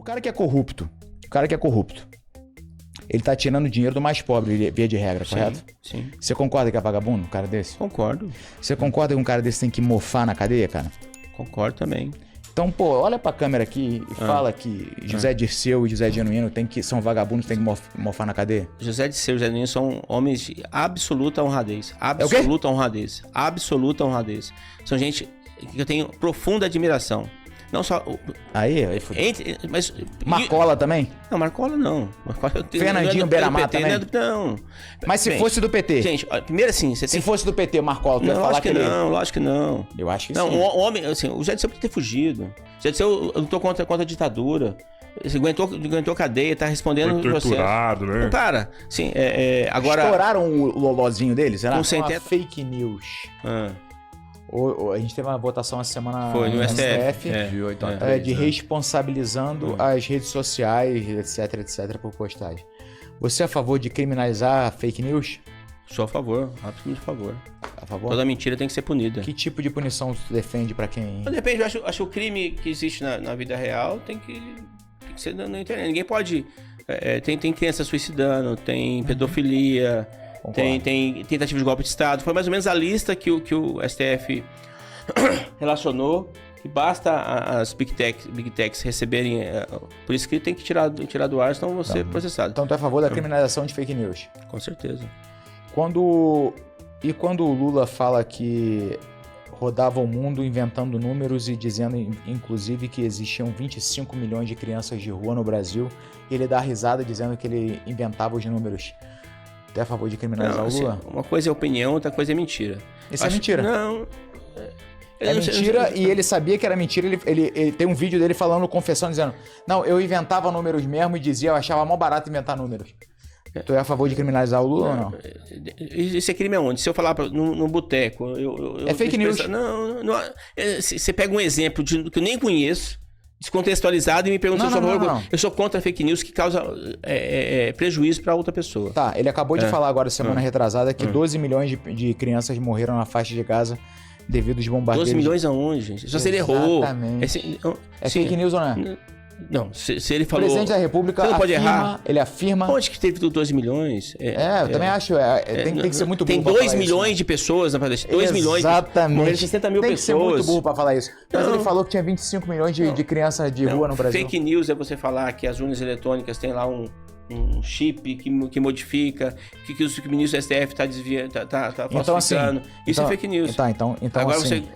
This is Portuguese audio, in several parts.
cara que é corrupto, ele tá tirando dinheiro do mais pobre, via de regra, correto? Sim. Você concorda que é vagabundo, um cara desse? Concordo. Você concorda que um cara desse tem que mofar na cadeia, cara? Concordo também. Então, pô, olha pra câmera aqui e fala que José Dirceu e José Genuíno são vagabundos, tem que mofar na cadeia. José Dirceu e José Genuíno são homens de absoluta honradez. Absoluta honradez. São gente que eu tenho profunda admiração. Não só... Aí mas Marcola também? Não, Marcola não. Fernandinho Beiramar também? Não. Mas se fosse do PT? Gente, primeiro assim, você tem... Se fosse do PT, Marcola, tu ia falar que ele... Não, lógico que não. Eu acho que sim. Não, o homem, assim, o José Dirceu podia ter fugido. O José Dirceu lutou contra a ditadura. Ele aguentou cadeia, tá respondendo... Foi torturado, né? Não, para. Sim, agora... Estouraram o lolozinho deles, será? Com sem Uma teto. fake news. A gente teve uma votação essa semana Foi no STF. De responsabilizando as redes sociais, etc, por postagem. Você é a favor de criminalizar fake news? Sou a favor, absolutamente a favor. A favor? Toda mentira tem que ser punida. Que tipo de punição você defende pra quem... Depende, eu acho que o crime que existe na vida real tem que ser na internet. Ninguém pode... Tem criança suicidando, tem pedofilia... Tem tentativa de golpe de Estado. Foi mais ou menos a lista que o STF relacionou. Que basta as Big Techs receberem por escrito, tem que tirar do ar, senão vão ser processados. Então tu é a favor da criminalização de fake news? Com certeza. Quando o Lula fala que rodava o mundo inventando números e dizendo, inclusive, que existiam 25 milhões de crianças de rua no Brasil, ele dá risada dizendo que ele inventava os números. Tu é a favor de criminalizar o Lula? Uma coisa é opinião, outra coisa é mentira. Isso é mentira. Não. É mentira e ele sabia que era mentira. Ele tem um vídeo dele falando, confessando, dizendo: não, eu inventava números mesmo e dizia, eu achava mó barato inventar números. Tu é a favor de criminalizar o Lula ou não? Esse é crime aonde? Se eu falar no boteco... É fake news. Não. Você pega um exemplo que eu nem conheço, descontextualizado, e me pergunta se eu sou a favor. Eu sou contra fake news que causa prejuízo para outra pessoa. Tá, ele acabou de falar agora, semana retrasada, que 12 milhões de crianças morreram na faixa de Gaza devido aos bombardeios. 12 milhões aonde, gente? Só se ele errou. Exatamente. É fake news ou não é? Não, se ele falou... O presidente da República não pode errar. Ele afirma... Onde que teve 12 milhões? Eu também acho. Tem que ser muito burro pra falar isso. Tem 2 milhões de pessoas na Palestina. 2 milhões. Exatamente. Morreram 60 mil pessoas. Tem que ser muito burro pra falar isso. Mas ele falou que tinha 25 milhões de crianças de rua no Brasil. Fake news é você falar que as urnas eletrônicas têm lá um chip que modifica, que o ministro do STF tá desviando, tá falsificando. Assim, isso é fake news. Então agora assim,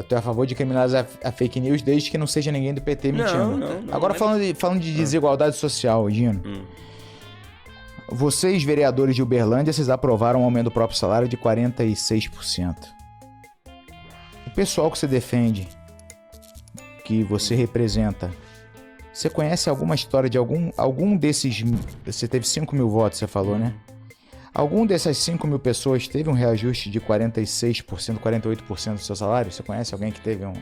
tu é a favor de criminalizar a fake news desde que não seja ninguém do PT mentindo. Não, agora falando de desigualdade social, Gino. Vocês, vereadores de Uberlândia, vocês aprovaram um aumento do próprio salário de 46%. O pessoal que você defende, que você representa, você conhece alguma história de algum desses... Você teve 5 mil votos, você falou, né? Algum dessas 5 mil pessoas teve um reajuste de 46%, 48% do seu salário? Você conhece alguém que teve um...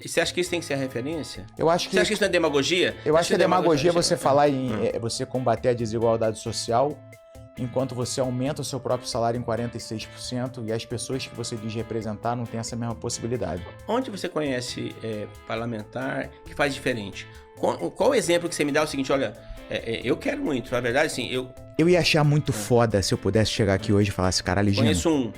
E você acha que isso tem que ser a referência? Você acha que isso não é demagogia? Eu acho que é demagogia você falar em... você combater a desigualdade social enquanto você aumenta o seu próprio salário em 46% e as pessoas que você diz representar não têm essa mesma possibilidade. Onde você conhece parlamentar que faz diferente? Qual o exemplo que você me dá? É o seguinte, olha, eu quero muito, na verdade, assim, eu ia achar muito foda se eu pudesse chegar aqui hoje e falar assim, caralho, Gino... Conheço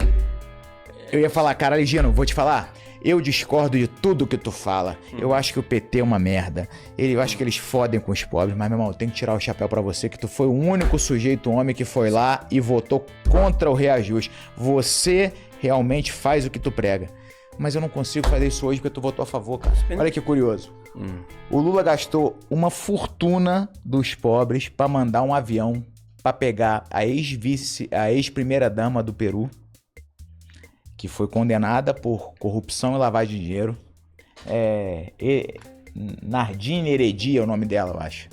Eu ia falar, caralho, Gino, vou te falar... Eu discordo de tudo que tu fala. Eu acho que o PT é uma merda. Eu acho que eles fodem com os pobres. Mas, meu irmão, eu tenho que tirar o chapéu pra você, que tu foi o único sujeito homem que foi lá e votou contra o reajuste. Você realmente faz o que tu prega. Mas eu não consigo fazer isso hoje porque tu votou a favor, cara. Olha que curioso. O Lula gastou uma fortuna dos pobres pra mandar um avião pra pegar a ex-primeira-dama do Peru, que foi condenada por corrupção e lavagem de dinheiro. Nardine Heredia é o nome dela, eu acho.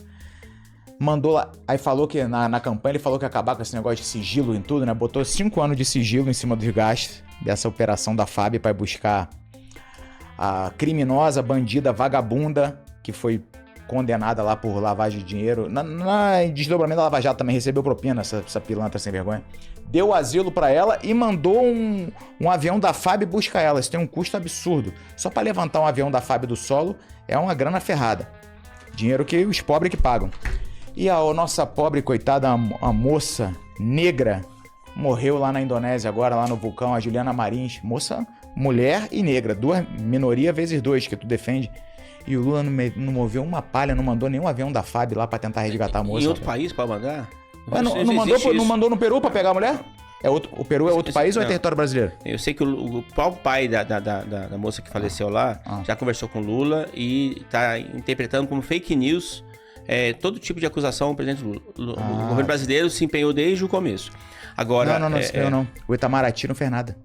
Mandou lá, aí falou que na campanha ele falou que ia acabar com esse negócio de sigilo em tudo, né? Botou 5 anos de sigilo em cima dos gastos dessa operação da FAB para buscar a criminosa, bandida, vagabunda, que foi condenada lá por lavagem de dinheiro. Na desdobramento da Lava Jato também recebeu propina, essa pilantra sem vergonha. Deu asilo pra ela e mandou um avião da FAB buscar ela. Isso tem um custo absurdo. Só pra levantar um avião da FAB do solo é uma grana ferrada. Dinheiro que os pobres que pagam. E a nossa pobre, coitada, a moça negra, morreu lá na Indonésia agora, lá no vulcão, a Juliana Marins. Moça, mulher e negra, minoria vezes 2 que tu defende. E o Lula não moveu uma palha, não mandou nenhum avião da FAB lá pra tentar resgatar a moça. Em outro país pra mandar? Ué, não mandou no Peru pra pegar a mulher? O Peru é outro país ou é território brasileiro? Eu sei que o próprio pai da moça que faleceu lá já conversou com o Lula e tá interpretando como fake news todo tipo de acusação ao presidente Lula. O governo brasileiro se empenhou desde o começo. Agora, não se empenhou não. O Itamaraty não fez nada.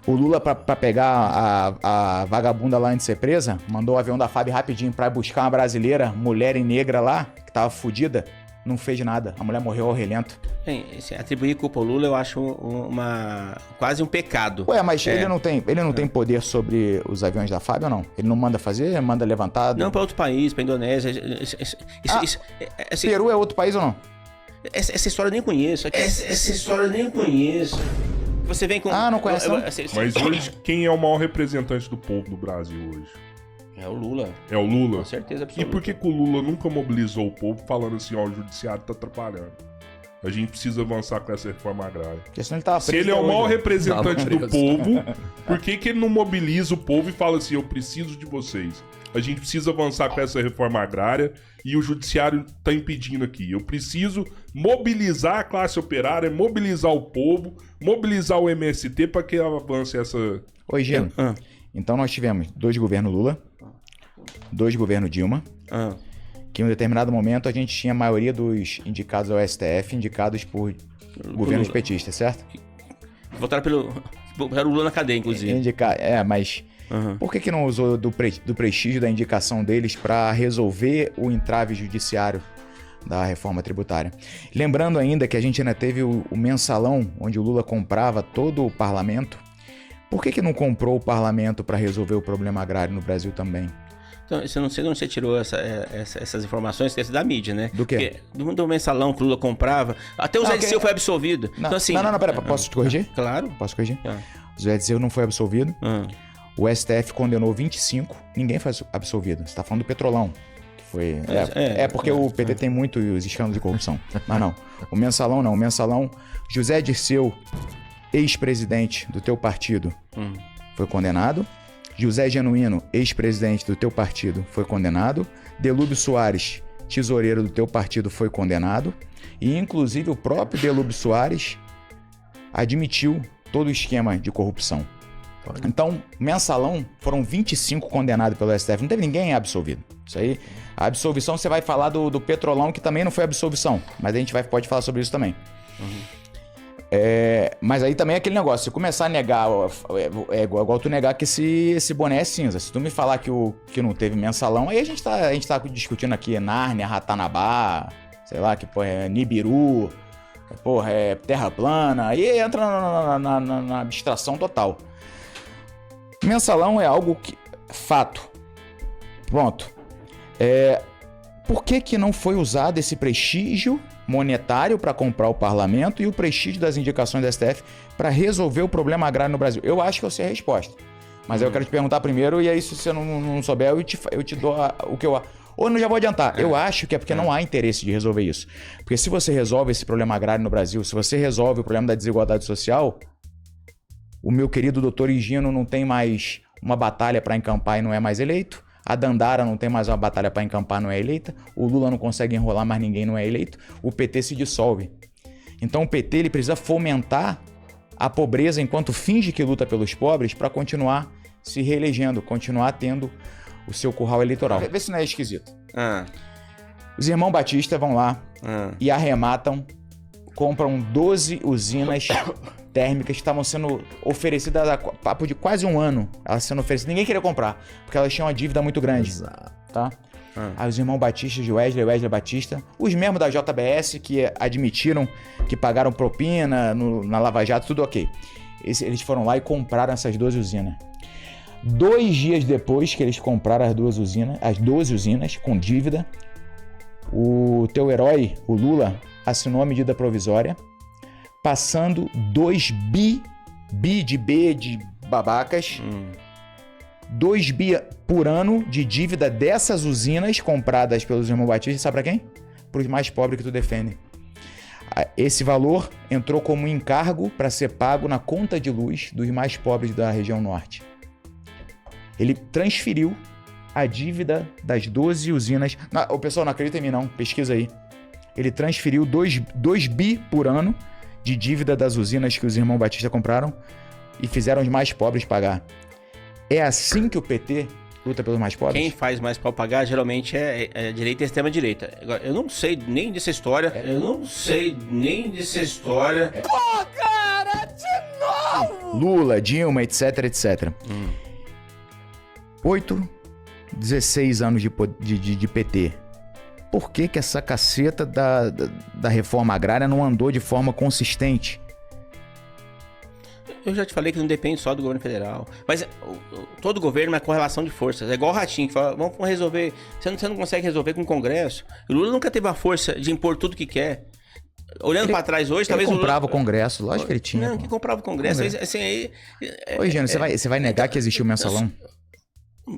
O Lula, pra pegar a vagabunda lá antes de ser presa, mandou o avião da FAB rapidinho pra buscar uma brasileira, mulher e negra lá, que tava fodida. Não fez nada. A mulher morreu ao relento. Bem, atribuir culpa ao Lula eu acho quase um pecado. Ué, mas ele não tem poder sobre os aviões da FAB ou não? Ele não manda fazer? Manda levantar? Não, para outro país, para Indonésia. Peru é outro país ou não? Essa história eu nem conheço. Você vem com... não conhece não? Mas hoje, quem é o maior representante do povo do Brasil hoje? É o Lula. É o Lula? Com certeza absoluta. E por que o Lula nunca mobilizou o povo falando assim, o judiciário tá atrapalhando? A gente precisa avançar com essa reforma agrária. Se ele é o maior representante do povo, por que ele não mobiliza o povo e fala assim, eu preciso de vocês? A gente precisa avançar com essa reforma agrária e o judiciário tá impedindo aqui. Eu preciso mobilizar a classe operária, mobilizar o povo, mobilizar o MST para que avance essa... Oi, Gino. Então nós tivemos 2 governos Lula, 2 governos Dilma, que em um determinado momento a gente tinha a maioria dos indicados ao STF indicados por governos petistas, certo? Votaram pelo Lula na cadeia, inclusive. Mas por que não usou do prestígio da indicação deles para resolver o entrave judiciário da reforma tributária? Lembrando ainda que a gente ainda teve o mensalão, onde o Lula comprava todo o parlamento. Por que não comprou o parlamento para resolver o problema agrário no Brasil também? Então, eu não sei de onde você tirou essas informações, que é da mídia, né? Do quê? Do mensalão que o Lula comprava. Até o Zé Dirceu foi absolvido. Não, então, assim, pera, posso te corrigir? Claro. Posso corrigir? O Zé Dirceu não foi absolvido. O STF condenou 25, ninguém foi absolvido. Você tá falando do Petrolão. Que foi... porque o PT tem muitos escândalos de corrupção. Mas não. O mensalão não. O mensalão, José Dirceu, ex-presidente do teu partido, foi condenado. José Genuíno, ex-presidente do teu partido, foi condenado. Delúbio Soares, tesoureiro do teu partido, foi condenado. E, inclusive, o próprio Delúbio Soares admitiu todo o esquema de corrupção. Então, mensalão, foram 25 condenados pelo STF. Não teve ninguém absolvido. Isso aí, a absolvição, você vai falar do Petrolão, que também não foi absolvição. Mas a gente pode falar sobre isso também. Mas aí também é aquele negócio, se começar a negar, é igual tu negar que esse boné é cinza. Se tu me falar que não teve mensalão, aí a gente tá discutindo aqui Nárnia, Ratanabá, sei lá, que porra, é Nibiru, porra, é terra plana, aí entra na abstração total. Mensalão é algo que... Fato. Pronto. Por que não foi usado esse prestígio monetário para comprar o parlamento e o prestígio das indicações da STF para resolver o problema agrário no Brasil? Eu acho que eu sei a resposta. Mas aí eu quero te perguntar primeiro, e aí se você não souber, eu te dou o que eu... Ou não, já vou adiantar. Eu acho que é porque não há interesse de resolver isso. Porque se você resolve esse problema agrário no Brasil, se você resolve o problema da desigualdade social, o meu querido doutor Higino não tem mais uma batalha para encampar e não é mais eleito. A Dandara não tem mais uma batalha para encampar, não é eleita. O Lula não consegue enrolar, mais ninguém não é eleito. O PT se dissolve. Então o PT ele precisa fomentar a pobreza enquanto finge que luta pelos pobres para continuar se reelegendo, continuar tendo o seu curral eleitoral. Vê se não é esquisito. Os irmãos Batista vão lá e arrematam, compram 12 usinas térmicas que estavam sendo oferecidas há papo de quase um ano. Elas sendo oferecidas, ninguém queria comprar, porque elas tinham uma dívida muito grande. Exato. Tá? Aí os irmãos Batista de Wesley Batista, os mesmos da JBS que admitiram que pagaram propina na Lava Jato, tudo ok. Eles foram lá e compraram essas 12 usinas. 2 dias depois que eles compraram as 12 usinas com dívida, o teu herói, o Lula, assinou a medida provisória, passando 2 bi de babacas 2 bi por ano de dívida dessas usinas compradas pelos irmãos Batista, sabe pra quem? Para os mais pobres que tu defende. Esse valor entrou como encargo para ser pago na conta de luz dos mais pobres da região norte. Ele transferiu a dívida das 12 usinas... O pessoal não acredita em mim não, pesquisa aí. Ele transferiu 2 bi por ano de dívida das usinas que os irmãos Batista compraram e fizeram os mais pobres pagar. É assim que o PT luta pelos mais pobres? Quem faz mais para pagar geralmente é direita e extrema-direita. Agora, eu não sei nem dessa história. Pô, cara, de novo! Lula, Dilma, etc, etc. 16 anos de PT. Por que essa caceta da reforma agrária não andou de forma consistente? Eu já te falei que não depende só do governo federal. Mas todo governo é uma correlação de forças. É igual o Ratinho, que fala, vamos resolver. Você não consegue resolver com o Congresso. O Lula nunca teve a força de impor tudo que quer. Olhando para trás hoje, talvez... Ele comprava o Congresso, lógico que ele tinha. Não, que comprava o Congresso. Assim, Oi, Gênio, você vai negar que existiu o mensalão?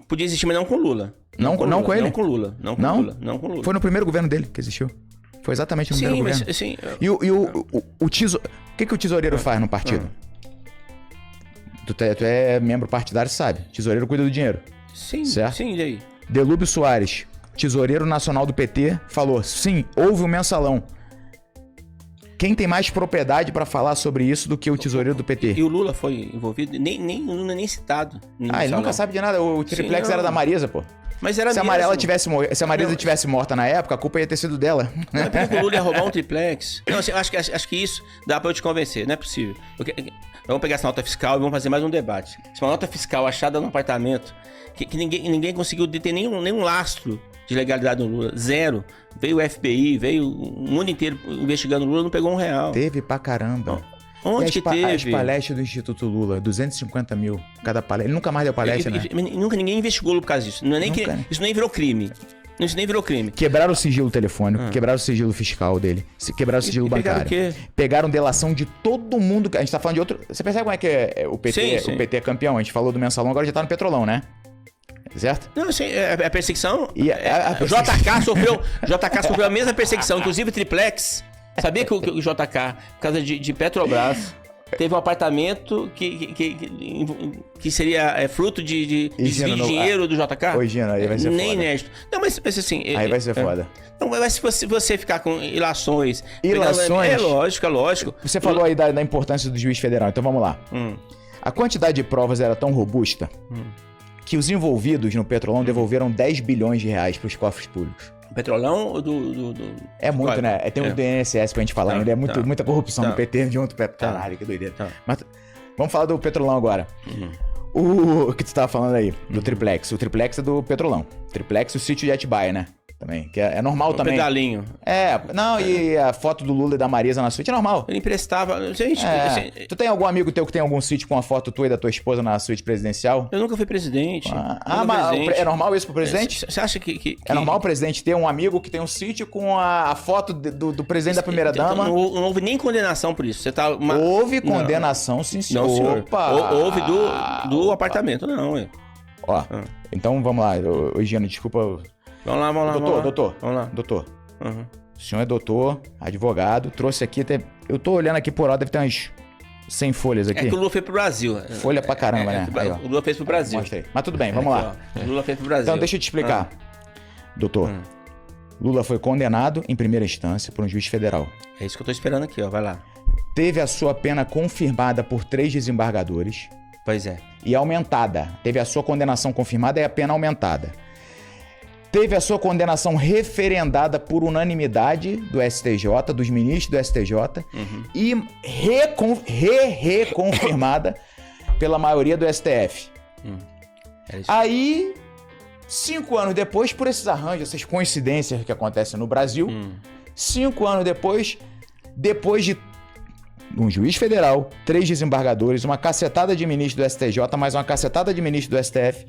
Podia existir, mas não com Lula. Não com ele? Não com Lula. Não com Lula. Foi no primeiro governo dele que existiu. Foi exatamente no primeiro governo. Sim, E o que o tesoureiro faz no partido? Tu é membro partidário, sabe? Tesoureiro cuida do dinheiro. Sim, certo? Sim, e aí? Delúbio Soares, tesoureiro nacional do PT, falou, sim, houve um mensalão. Quem tem mais propriedade pra falar sobre isso do que o tesoureiro do PT? E o Lula foi envolvido? Nem o Lula nem citado. Ele nunca sabe de nada. O triplex era da Marisa, pô. Mas era se a Marisa tivesse morta na época, a culpa ia ter sido dela. Não é porque o Lula ia roubar um triplex. Não, assim, acho que isso dá pra eu te convencer. Não é possível. Vamos pegar essa nota fiscal e vamos fazer mais um debate. Se uma nota fiscal achada num apartamento que ninguém conseguiu deter nenhum lastro de legalidade no Lula. Zero. Veio o FBI, veio o mundo inteiro investigando o Lula, não pegou R$1. Teve pra caramba. Onde que teve? As palestras do Instituto Lula, 250 mil cada palestra. Ele nunca mais deu palestra, né? Nunca ninguém investigou por causa disso. Isso nem virou crime. Isso nem virou crime. Quebraram o sigilo telefônico, quebraram o sigilo fiscal dele, quebraram o sigilo bancário. Pegaram delação de todo mundo. A gente tá falando de outro... Você percebe como é que o PT, sim. O PT é campeão? A gente falou do mensalão, agora já tá no Petrolão, né? Certo? Não, sim, a perseguição... O JK sofreu a mesma perseguição, inclusive o triplex. Sabia que o JK, por causa de Petrobras, teve um apartamento que seria fruto de desvio de dinheiro do JK? Oi, Gina, aí vai ser nem foda. Inédito. Não, mas assim... Aí vai ser foda. Não, mas se você ficar com ilações... Ilações? É lógico. Você falou aí da importância do juiz federal, então vamos lá. A quantidade de provas era tão robusta que os envolvidos no Petrolão devolveram 10 bilhões de reais para os cofres públicos. Petrolão ou do... É muito, né? Tem um DNSS pra gente falar ainda. É muita corrupção no PT junto. Caralho, que doideira. Mas vamos falar do Petrolão agora. O que tu tava falando aí, do triplex. O triplex é do Petrolão. Triplex, o sítio de Atibaia, né? Também, que é normal também. Pedalinho. E a foto do Lula e da Marisa na suíte é normal. Ele emprestava... Gente, Tu tem algum amigo teu que tem algum sítio com a foto tua e da tua esposa na suíte presidencial? Eu nunca fui presidente. Mas é normal isso pro presidente? Você acha que... É normal o presidente ter um amigo que tem um sítio com a foto do presidente da primeira-dama? Não houve nem condenação por isso. Você tá Houve condenação, sim, senhor. Não, senhor. Houve do apartamento, não. Ó, então vamos lá. Giano, desculpa... Vamos lá. Doutor. Vamos lá. Doutor. O senhor é doutor, advogado, trouxe aqui até... Eu tô olhando aqui por hora, deve ter umas 100 folhas aqui. É que o Lula fez pro Brasil. Folha pra caramba, né? Aí, o Lula fez pro Brasil. Mostra aí. Mas tudo bem, vamos lá. O Lula fez pro Brasil. Então deixa eu te explicar. Doutor, Lula foi condenado em primeira instância por um juiz federal. É isso que eu tô esperando aqui, ó. Vai lá. Teve a sua pena confirmada por 3 desembargadores. Pois é. E aumentada. Teve a sua condenação confirmada e a pena aumentada. Teve a sua condenação referendada por unanimidade do STJ, dos ministros do STJ, e reconfirmada pela maioria do STF. Aí, 5 anos depois, por esses arranjos, essas coincidências que acontecem no Brasil, 5 anos depois de um juiz federal, 3 desembargadores, uma cacetada de ministros do STJ, mais uma cacetada de ministros do STF,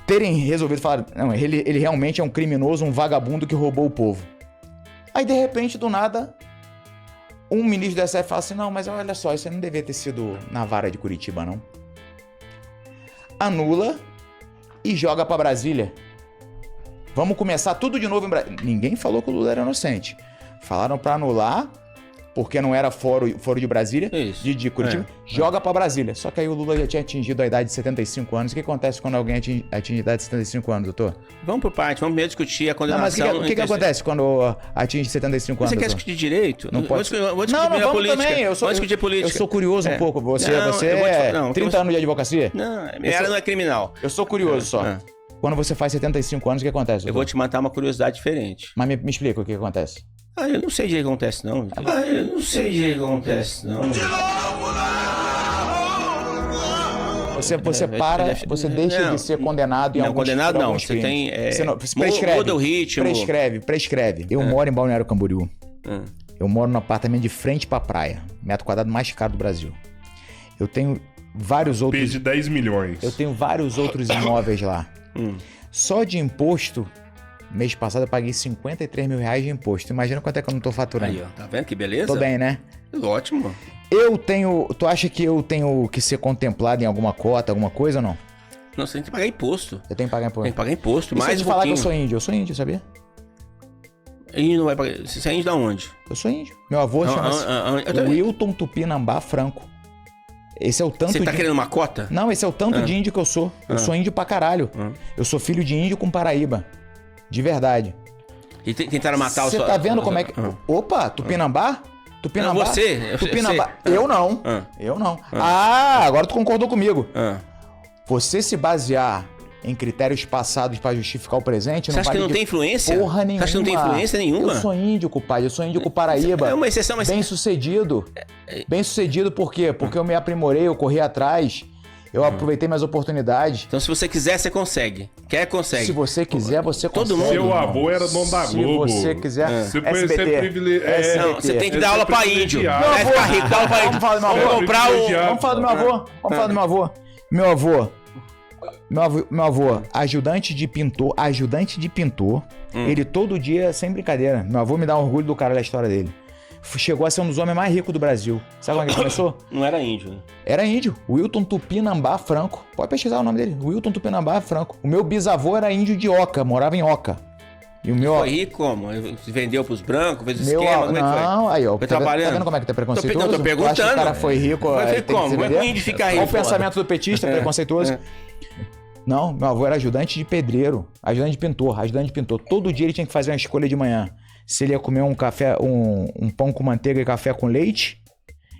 terem resolvido falar, não, ele realmente é um criminoso, um vagabundo que roubou o povo. Aí, de repente, do nada, um ministro do STF fala assim, não, mas olha só, isso aí não devia ter sido na vara de Curitiba, não. Anula e joga pra Brasília. Vamos começar tudo de novo em Brasília. Ninguém falou que o Lula era inocente. Falaram pra anular, porque não era foro de Brasília, de Curitiba, joga pra Brasília. Só que aí o Lula já tinha atingido a idade de 75 anos. O que acontece quando alguém atinge a idade de 75 anos, doutor? Vamos por parte, vamos primeiro discutir a condenação. Não, mas o que acontece quando atinge 75 anos, Você quer discutir direito? Não pode. Vou discutir política. Também. Vamos discutir política. Eu sou curioso um pouco. Você é 30 anos de advocacia? Não, minha área não é criminal. Eu sou curioso só. Quando você faz 75 anos, o que acontece, doutor? Eu vou te matar uma curiosidade diferente. Mas me explica o que acontece. Eu não sei direito o que acontece, não. Você deixa de ser condenado em alguns crimes. Não, condenado não. Você tem... prescreve. Muda o ritmo. Prescreve. Eu moro em Balneário Camboriú. Eu moro num apartamento de frente pra praia. Metro quadrado mais caro do Brasil. Eu tenho vários outros... Peso de 10 milhões. Eu tenho vários outros imóveis lá. Só de imposto... Mês passado eu paguei 53 mil reais de imposto. Imagina quanto é que eu não tô faturando. Aí, ó. Tá vendo que beleza? Tô bem, né? Ótimo. Tu acha que eu tenho que ser contemplado em alguma cota, alguma coisa ou não? Não, você tem que pagar imposto. Eu tenho que pagar imposto. Tem que pagar imposto, e mais se eu te falar que eu sou índio? Eu sou índio, sabia? E não vai pagar... Você é índio da onde? Eu sou índio. Meu avô chama-se Wilton Tupinambá Franco. Esse é o tanto Você tá querendo uma cota? Não, esse é o tanto de índio que eu sou. Eu sou índio pra caralho. Eu sou filho de índio com Paraíba. De verdade. E tentaram matar o seu... Você tá vendo como é que... Opa, Tupinambá? Tupinambá? Não, você. Tupinambá. Eu não. Eu não. Agora tu concordou comigo. Você se basear em critérios passados pra justificar o presente... Você acha que não tem influência? Porra nenhuma. Você acha que não tem influência nenhuma? Eu sou índio, compadre. Eu sou índio com Paraíba. É uma exceção, mas... Bem sucedido. Bem sucedido por quê? Porque eu me aprimorei, eu corri atrás... Eu aproveitei minhas oportunidades. Então, se você quiser, você consegue. Consegue. Se você quiser, você consegue. Todo mundo. Seu avô era dono da Globo. Se você quiser. Você foi ser privilegiado. Não, você tem que dar aula pra índio. Meu avô, vamos falar do meu avô. Vamos falar do meu avô. Vamos falar do meu avô. Meu avô, ajudante de pintor. Ele todo dia, sem brincadeira. Meu avô me dá orgulho do cara da história dele. Chegou a ser um dos homens mais ricos do Brasil. Sabe onde ele começou? Não era índio, né? Era índio. Wilton Tupinambá Franco. Pode pesquisar o nome dele. Wilton Tupinambá Franco. O meu bisavô era índio de Oca, morava em Oca. E o meu... Foi rico como? Vendeu pros brancos, fez esquema? Como é que foi? Não, aí ó. Foi trabalhando. Tá vendo como é que tá preconceituoso? Tô perguntando. Acho que o cara foi rico. Como? Como é que o índio fica rico? Olha o pensamento do petista, preconceituoso. Não, meu avô era ajudante de pedreiro, ajudante de pintor. Todo dia ele tinha que fazer uma escolha de manhã. Se ele ia comer um café, um pão com manteiga e café com leite,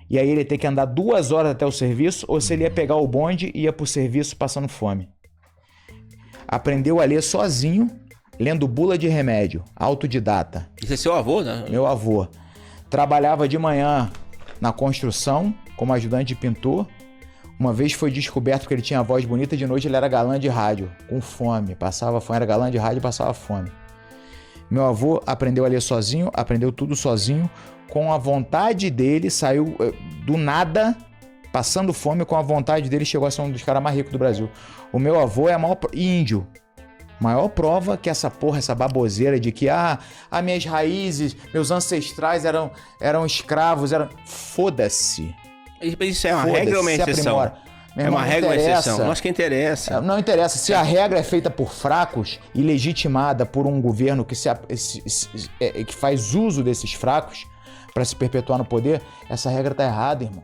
e aí ele ia ter que andar 2 horas até o serviço, ou se ele ia pegar o bonde e ia pro serviço passando fome. Aprendeu a ler sozinho, lendo bula de remédio, autodidata. Isso é seu avô, né? Meu avô. Trabalhava de manhã na construção, como ajudante de pintor. Uma vez foi descoberto que ele tinha a voz bonita, de noite ele era galã de rádio, com fome, passava fome, era galã de rádio e passava fome. Meu avô aprendeu a ler sozinho, aprendeu tudo sozinho, com a vontade dele, saiu do nada, passando fome, com a vontade dele, chegou a ser um dos caras mais ricos do Brasil. O meu avô é a maior... índio. Maior prova que essa baboseira de que, as minhas raízes, meus ancestrais eram escravos, Foda-se. Isso é uma regra ou uma exceção? É uma regra ou exceção? Eu acho que interessa. Não interessa. Se a regra é feita por fracos e legitimada por um governo que faz uso desses fracos para se perpetuar no poder, essa regra tá errada, irmão.